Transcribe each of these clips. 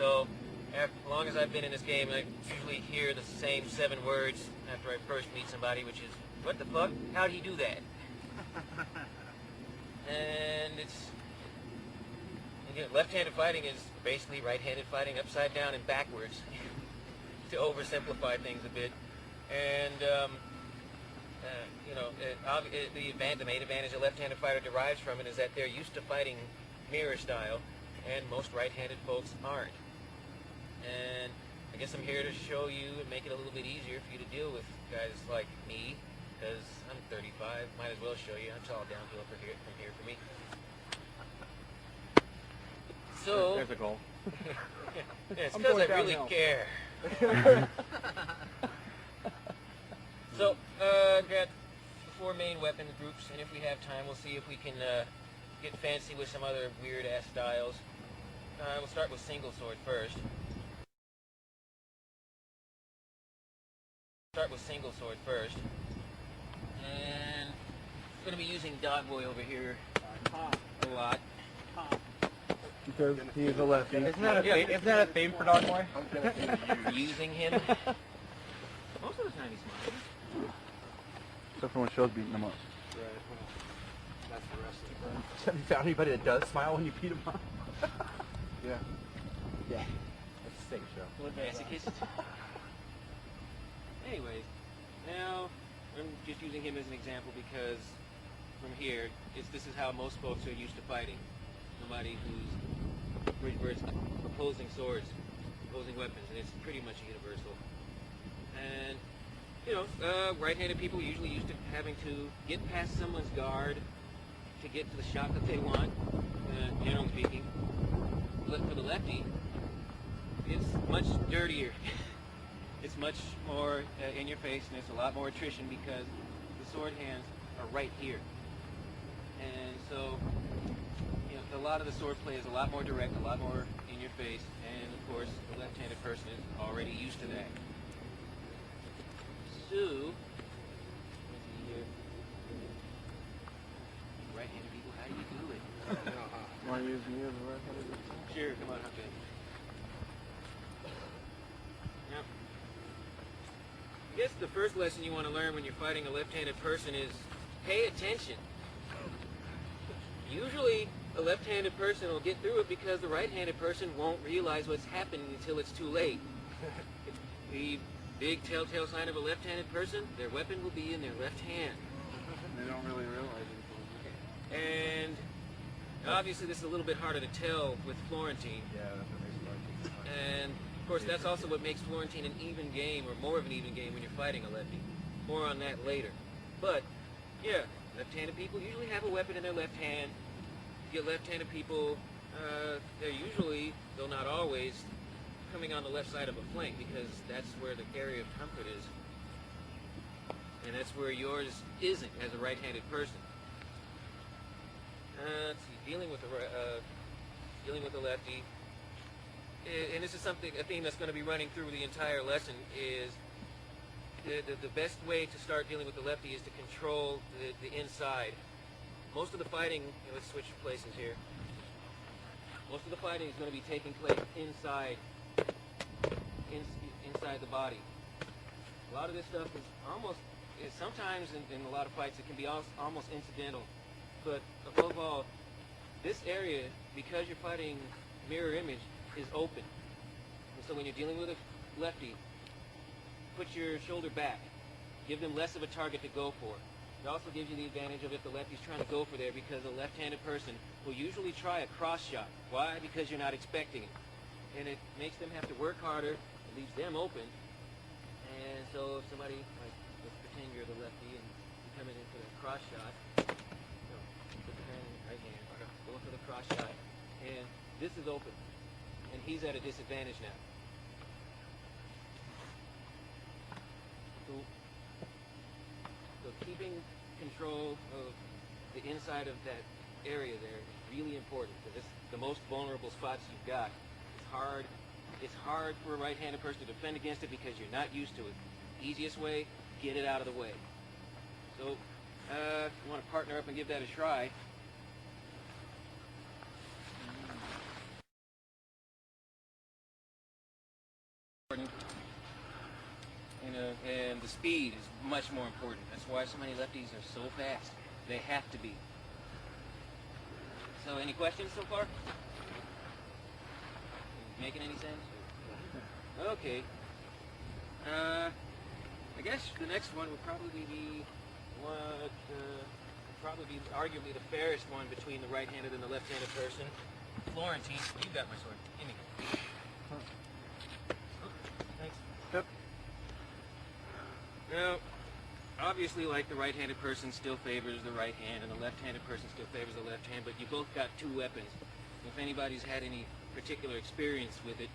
So, as long as I've been in this game, I usually hear the same 7 words after I first meet somebody, which is, "What the fuck? How'd he do that?" And it's... Again, left-handed fighting is basically right-handed fighting upside down and backwards, to oversimplify things a bit. And, you know, the main advantage a left-handed fighter derives from it is that they're used to fighting mirror style, and most right-handed folks aren't. And I guess I'm here to show you and make it a little bit easier for you to deal with guys like me, because I'm 35, might as well show you. It's all downhill from here for me. So, there's a goal. Yeah, it's because I really care. So, I've got the 4 main weapon groups, and if we have time, we'll see if we can get fancy with some other weird-ass styles. We'll start with single sword first. And I'm going to be using Dog Boy over here a lot. Because he's a lefty. Isn't that a theme for Dog Boy? Using him. Most of the time he's smiling. Except for when Show's beating him up. Right. That's the rest of the time. Have you found anybody that does smile when you beat him up? Yeah. Yeah. That's a safe show. Masochist. Anyways, now I'm just using him as an example because from here, this is how most folks are used to fighting. Somebody where it's opposing swords, opposing weapons, and it's pretty much universal. And, you know, right-handed people are usually used to having to get past someone's guard to get to the shot that they want, generally speaking. But for the lefty, it's much dirtier. It's much more in your face, and it's a lot more attrition because the sword hands are right here. And so, you know, a lot of the sword play is a lot more direct, a lot more in your face, and of course, the left-handed person is already used to that. So, let's see here. Right-handed people, how do you do it? Want to use me as a right-handed person? Sure, come on, okay. Now, I guess the first lesson you want to learn when you're fighting a left-handed person is pay attention. Usually, a left-handed person will get through it because the right-handed person won't realize what's happening until it's too late. The big telltale sign of a left-handed person, their weapon will be in their left hand. They don't really realize it. And obviously this is a little bit harder to tell with Florentine. Yeah, that's what makes it hard. And of course that's also what makes Florentine an even game, or more of an even game when you're fighting a lefty. More on that later. But yeah, left-handed people usually have a weapon in their left hand. You get left-handed people, they're usually, though not always, coming on the left side of a flank because that's where the area of comfort is. And that's where yours isn't as a right-handed person. Let's see, dealing with the lefty, and this is a theme that's going to be running through the entire lesson, is the best way to start dealing with the lefty is to control the inside. Most of the fighting, let's switch places here. Most of the fighting is going to be taking place inside the body. A lot of this stuff is sometimes in a lot of fights it can be almost incidental. But above all, this area, because you're fighting mirror image, is open. And so when you're dealing with a lefty, put your shoulder back. Give them less of a target to go for. It also gives you the advantage of if the lefty's trying to go for there, because a left-handed person will usually try a cross shot. Why? Because you're not expecting it. And it makes them have to work harder. It leaves them open. And so if somebody, like, let's pretend you're the lefty and you're coming in for the cross shot, put the hand in the right hand, go for the cross shot, and this is open. And he's at a disadvantage now. So keeping control of the inside of that area there is really important, because it's the most vulnerable spots you've got. It's hard for a right-handed person to defend against it because you're not used to it. Easiest way, get it out of the way. So if you want to partner up and give that a try, And the speed is much more important. That's why so many lefties are so fast. They have to be. So, any questions so far? Making any sense? Okay. I guess the next one would probably be arguably the fairest one between the right-handed and the left-handed person. Florentine, you got my sword. Give me. Thanks. Yep. Now, obviously, like the right-handed person still favors the right hand, and the left-handed person still favors the left hand, but you both got two weapons. If anybody's had any particular experience with it,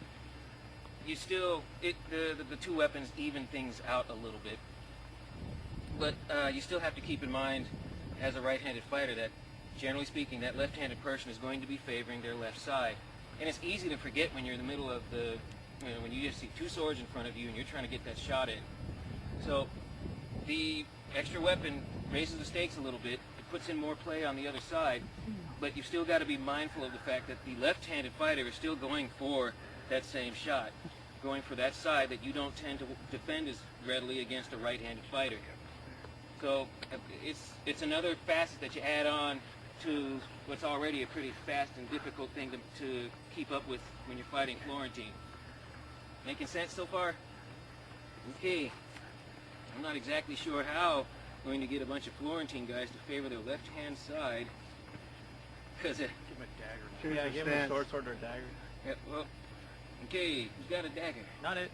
you still, the two weapons even things out a little bit. But you still have to keep in mind, as a right-handed fighter, that generally speaking, that left-handed person is going to be favoring their left side. And it's easy to forget when you're in the middle of when you just see two swords in front of you and you're trying to get that shot in. So the extra weapon raises the stakes a little bit. It puts in more play on the other side, but you've still got to be mindful of the fact that the left-handed fighter is still going for that same shot, going for that side that you don't tend to defend as readily against a right-handed fighter. So it's another facet that you add on to what's already a pretty fast and difficult thing to keep up with when you're fighting Florentine. Making sense so far? Okay. I'm not exactly sure how I'm going to get a bunch of Florentine guys to favor their left-hand side, because Give him a dagger. Change Yeah, the give him a stance. sword or a dagger. yeah, well, okay, who's got a dagger? Not it.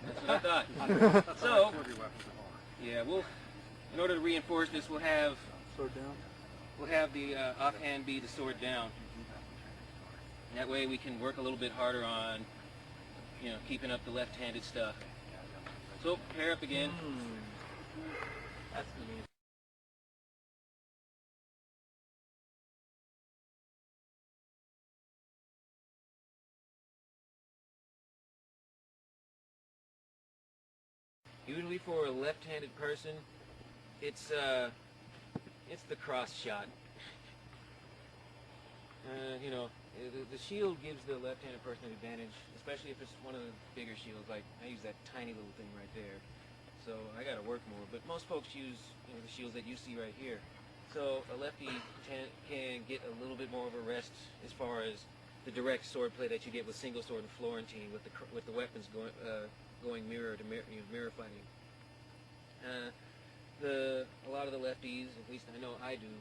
That's what I thought. That's So, all your weapons are. yeah, in order to reinforce this, we'll have Sword down. the offhand be the sword down. That way we can work a little bit harder on, keeping up the left-handed stuff. So, pair up again. That's neat. Usually for a left-handed person, it's the cross shot. The shield gives the left-handed person an advantage, especially if it's one of the bigger shields. Like I use that tiny little thing right there, so I got to work more. But most folks use the shields that you see right here. So a lefty can get a little bit more of a rest as far as the direct sword play that you get with single sword and Florentine, with the weapons going mirror to mirror fighting. A lot of the lefties, at least I know I do,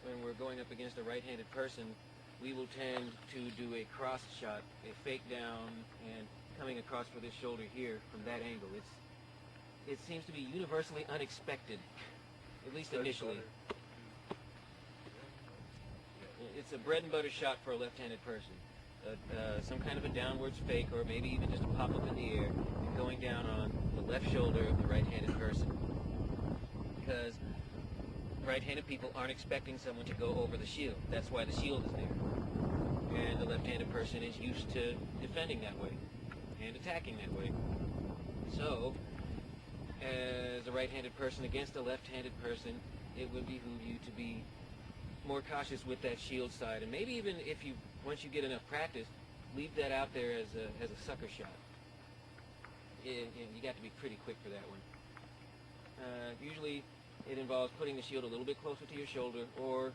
when we're going up against a right-handed person, we will tend to do a cross shot, a fake down, and coming across for this shoulder here from that angle. It seems to be universally unexpected, at least initially. It's a bread and butter shot for a left-handed person. Some kind of a downwards fake, or maybe even just a pop up in the air and going down on the left shoulder of the right-handed person. Because right-handed people aren't expecting someone to go over the shield. That's why the shield is there. And the left-handed person is used to defending that way and attacking that way. So, as a right-handed person against a left-handed person, it would behoove you to be more cautious with that shield side, and maybe even once you get enough practice, leave that out there as a sucker shot. You got to be pretty quick for that one. Usually, it involves putting the shield a little bit closer to your shoulder, or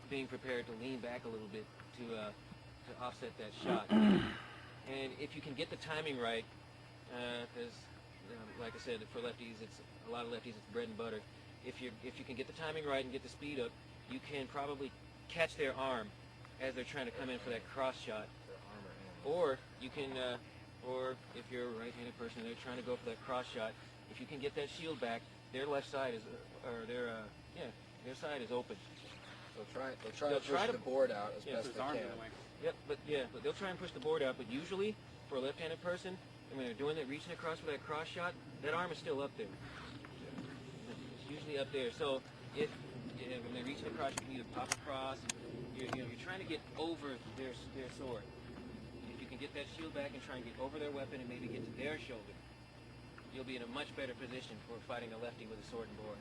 being prepared to lean back a little bit to offset that shot. And if you can get the timing right, because like I said, for lefties, a lot of lefties, it's bread and butter. If you can get the timing right and get the speed up, you can probably catch their arm as they're trying to come in for that cross shot. Or you can, or if you're a right-handed person, they're trying to go for that cross shot. If you can get that shield back, their left side is, their side is open. They'll try to push the board out as best they can. Yep, but they'll try and push the board out. But usually, for a left-handed person, and when they're doing that, reaching across for that cross shot, that arm is still up there. It's usually up there. So when they're reaching across, you can either pop across. You're trying to get over their sword. If you can get that shield back and try and get over their weapon and maybe get to their shoulder, you'll be in a much better position for fighting a lefty with a sword and board.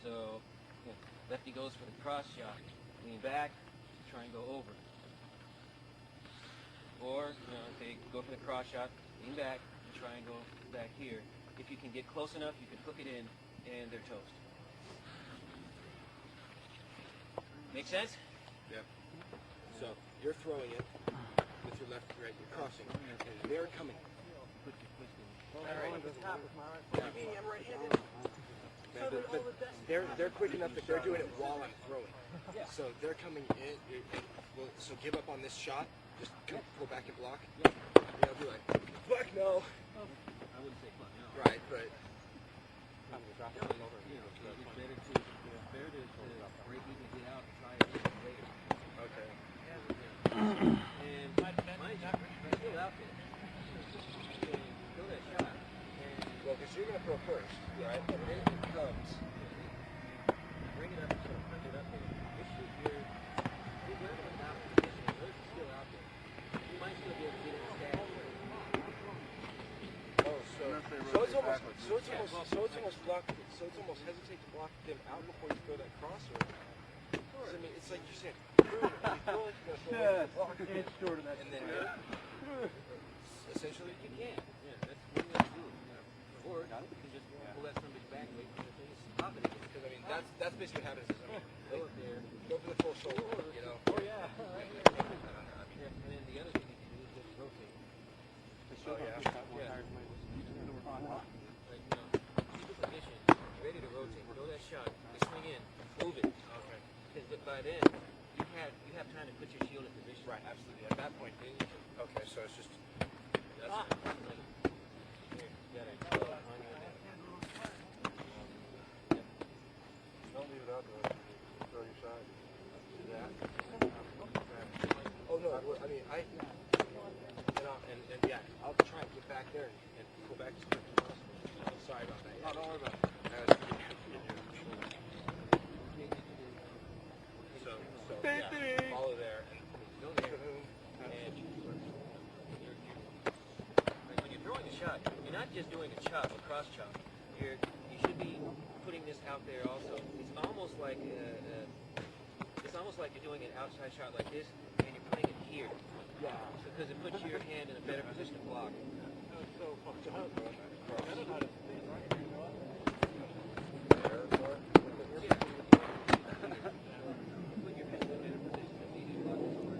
So, lefty goes for the cross shot. Lean back, try and go over. Or, if they go for the cross shot, lean back and try and go back here. If you can get close enough, you can hook it in, and they're toast. Make sense? Yep. So you're throwing it with your left, right, you're crossing, and they're coming. I'm right-handed. They're quick enough that they're doing it while I'm throwing. So they're coming in. So give up on this shot. Just pull back and block. They'll be like, fuck no. I wouldn't say fuck no. Right, but It's better to break even, get out, and try it later. okay. And mine's still out there. Throw that shot. Well, because you're gonna throw first, right? And then it comes. Bring it up and sort of punch it up there. You're in a down position, and yours is still out there. You might still be able to get it stacked. Oh, so it's almost hesitate to block them out before you throw that cross, or? I mean, it's like you're saying, It's short of that. and then essentially You can. Yeah, that's one way to do it. Or you can just pull that somebody's back and wait for the thing to stop it again. because I mean that's basically what happens. Is, Go up there. go for the full shoulder, you know. Oh yeah. And then the other thing you can do is just rotate. Oh yeah. Like, keep the position, ready to rotate. Throw that shot. You swing in, move it. Okay. Because by then you have time to put your shield in position. Right. Absolutely. At that point, then you can. Okay. So it's just. That's like, here, you got it on your neck. Don't leave it out there. Throw your shot. Do that. Oh no. I mean and yeah, I'll try and get back there and pull back as quick as possible. Sorry about that. Oh, don't worry about it. So yeah, follow there and go there. And Like when you're throwing a shot, you're not just doing a chop, a cross chop. You should be putting this out there also. It's almost like you're doing an outside shot like this, and you're putting it here. yeah. Because it puts your hand in a better position to block. Put your hand in a better position to easily block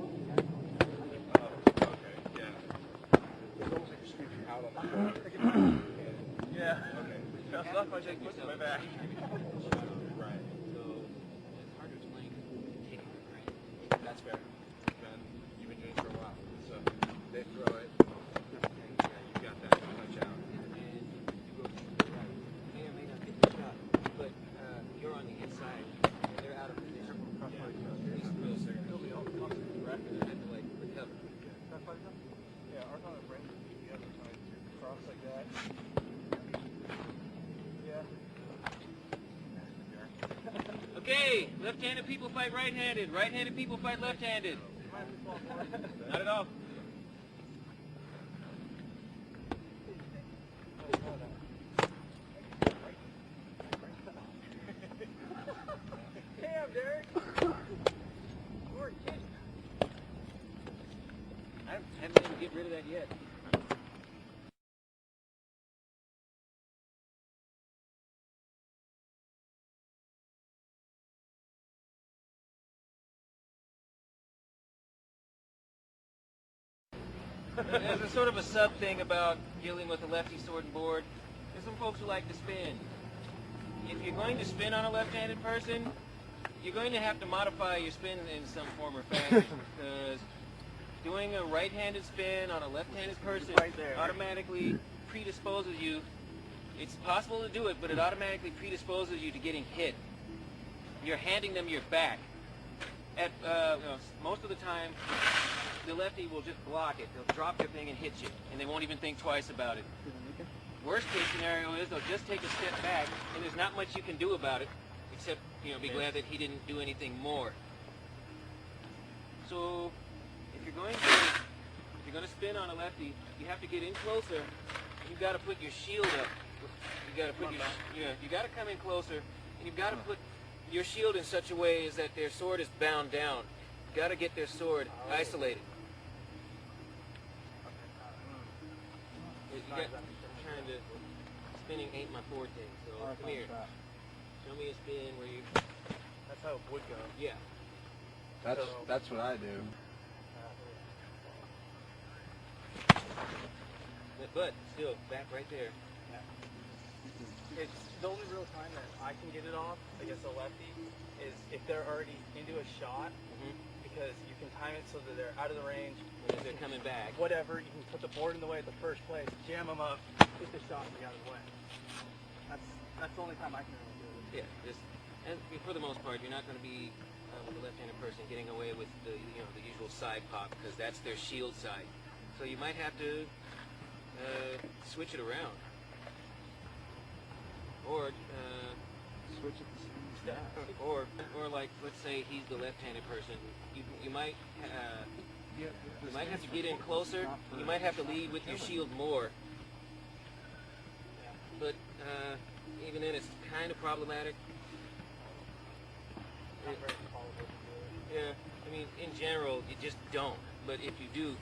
this sword. Okay. Yeah. It's almost like you're screeching out on the floor. Yeah. Okay. That's not my take my back. Right. So it's hard to explain because you take it for granted. That's fair. Ben, you've been doing this for a while. So they throw it. Yeah, you got that punch out. And you go to the right. You may or may not hit the shot, but you're on the inside and they're out of position. These throws are totally all across the rack and they have to like recover. Yeah, ours on the ring, the other side, cross like that. Yeah. Okay, left-handed people fight right-handed. Right-handed people fight left-handed. Not at all. Damn, Derek. I haven't been able to get rid of that yet. There's a sort of a sub thing about dealing with a lefty sword and board. There's some folks who like to spin. If you're going to spin on a left-handed person, you're going to have to modify your spin in some form or fashion because doing a right-handed spin on a left-handed person right there. automatically predisposes you. It's possible to do it, but it automatically predisposes you to getting hit. You're handing them your back. Most of the time, the lefty will just block it. They'll drop their thing and hit you, and they won't even think twice about it. Worst case scenario is they'll just take a step back, and there's not much you can do about it, except be glad that he didn't do anything more. So, if you're going to spin on a lefty, you have to get in closer. You've got to put your shield up. You got to put you got to come in closer, and you've got to put your shield in such a way as that their sword is bound down. You got to get their sword isolated. trying to, spinning ain't my forte, so come here. Show me a spin where you, That's how it would go. yeah. That's what I do. But still, back right there. It's the only real time that I can get it off against a lefty is if they're already into a shot, because you can time it so that they're out of the range. When they're coming back. Whatever, you can put the board in the way at the first place, jam them up, hit the shot, and be out of the way. That's the only time I can really do it. Yeah, and for the most part, you're not going to be with a left-handed person getting away with the the usual side pop, because that's their shield side. So you might have to switch it around, or Switch it. or like, let's say he's the left-handed person. You might have to get in closer. You might have to lead with your shield more. But even then, it's kind of problematic. Yeah, I mean, in general, you just don't. But if you do,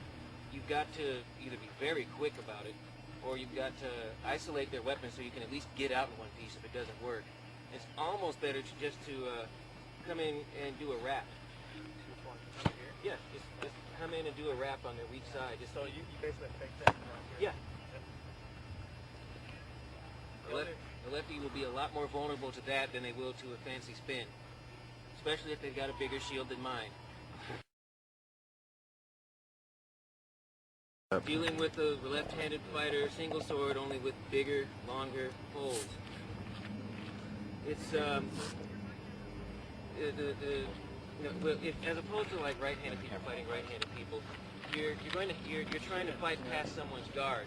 you've got to either be very quick about it, or you've got to isolate their weapon so you can at least get out in one piece if it doesn't work. It's almost better just to come in and do a wrap. Yeah, just come in and do a wrap on their weak side. Just So you basically fix that. yeah. The lefty will be a lot more vulnerable to that than they will to a fancy spin, especially if they've got a bigger shield than mine. Dealing with a left-handed fighter, single sword, only with bigger, longer holds. It's as opposed to like right-handed people fighting right-handed people, you're trying to fight past someone's guard.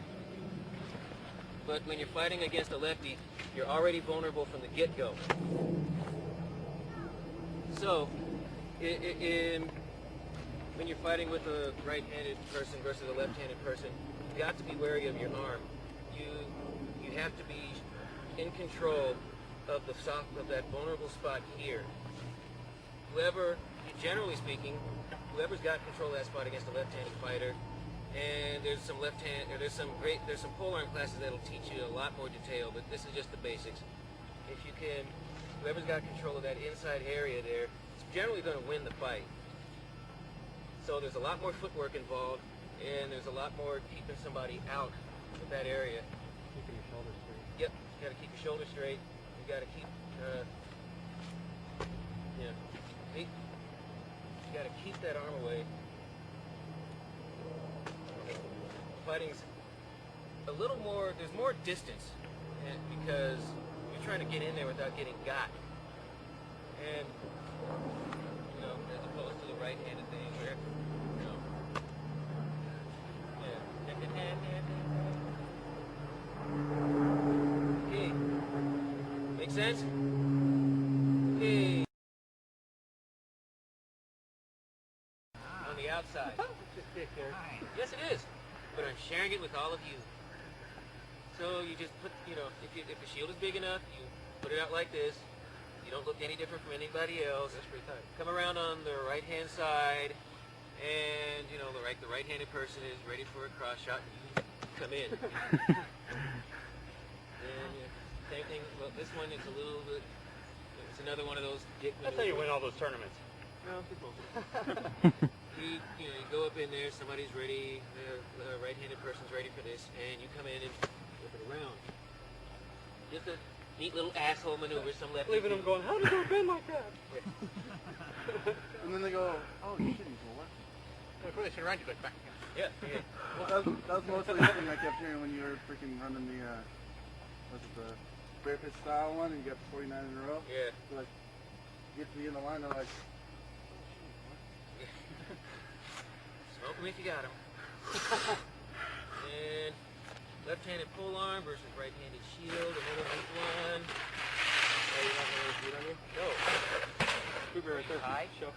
But when you're fighting against a lefty, you're already vulnerable from the get-go. So, when you're fighting with a right-handed person versus a left-handed person, you've got to be wary of your arm. You have to be in control of that vulnerable spot here. Generally speaking, whoever's got control of that spot against a left-handed fighter, and there's some pole arm classes that'll teach you a lot more detail, but this is just the basics. Whoever's got control of that inside area there, it's generally going to win the fight. So there's a lot more footwork involved, and there's a lot more keeping somebody out of that area. Keeping your shoulders straight. Yep, you got to keep your shoulders straight. You got to keep, you got to keep that arm away. Fighting's a little more. There's more distance, because you're trying to get in there without getting got, and as opposed to the right-handed thing where. Okay. Make sense? Okay. On the outside. Yes, it is. But I'm sharing it with all of you. So you just put, if the shield is big enough, you put it out like this. You don't look any different from anybody else. That's pretty tight. Come around on the right-hand side, and the right-handed person is ready for a cross shot. You come in. And same thing. Well, this one is a little bit. It's another one of those dick. That's how you win all those tournaments. No, you go up in there. Somebody's ready. The right-handed person's ready for this, and you come in and flip it around. Just a neat little asshole maneuver. Some lefty. Leaving them going, how does it bend like that? And then they go, oh, you shouldn't go left. Before they turn around, you look back. Yeah. Well, that was mostly the thing I kept hearing when you were freaking running the, the bear pit style one, and you got 49 in a row. Yeah. So like, you get to the end of the line, they're like, Smoke them if you got them. And left-handed pole arm versus right-handed shield. Another neat one. Oh, you have one of those feet on you? No. Keep it right there. High. Show.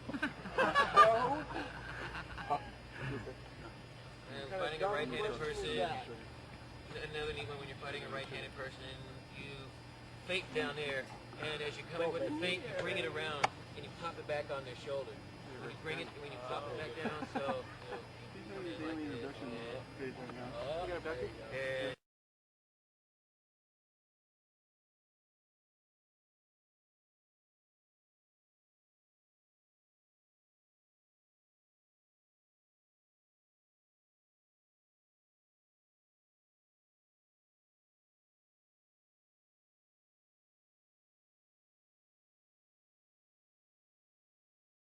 And fighting a right-handed person. Another neat one when you're fighting a right-handed person. You feint down there, and as you're coming with the feint, you bring it around and you pop it back on their shoulder. When you bring it, when you pop it back down, so. daily introduction page right now. You got a Becky?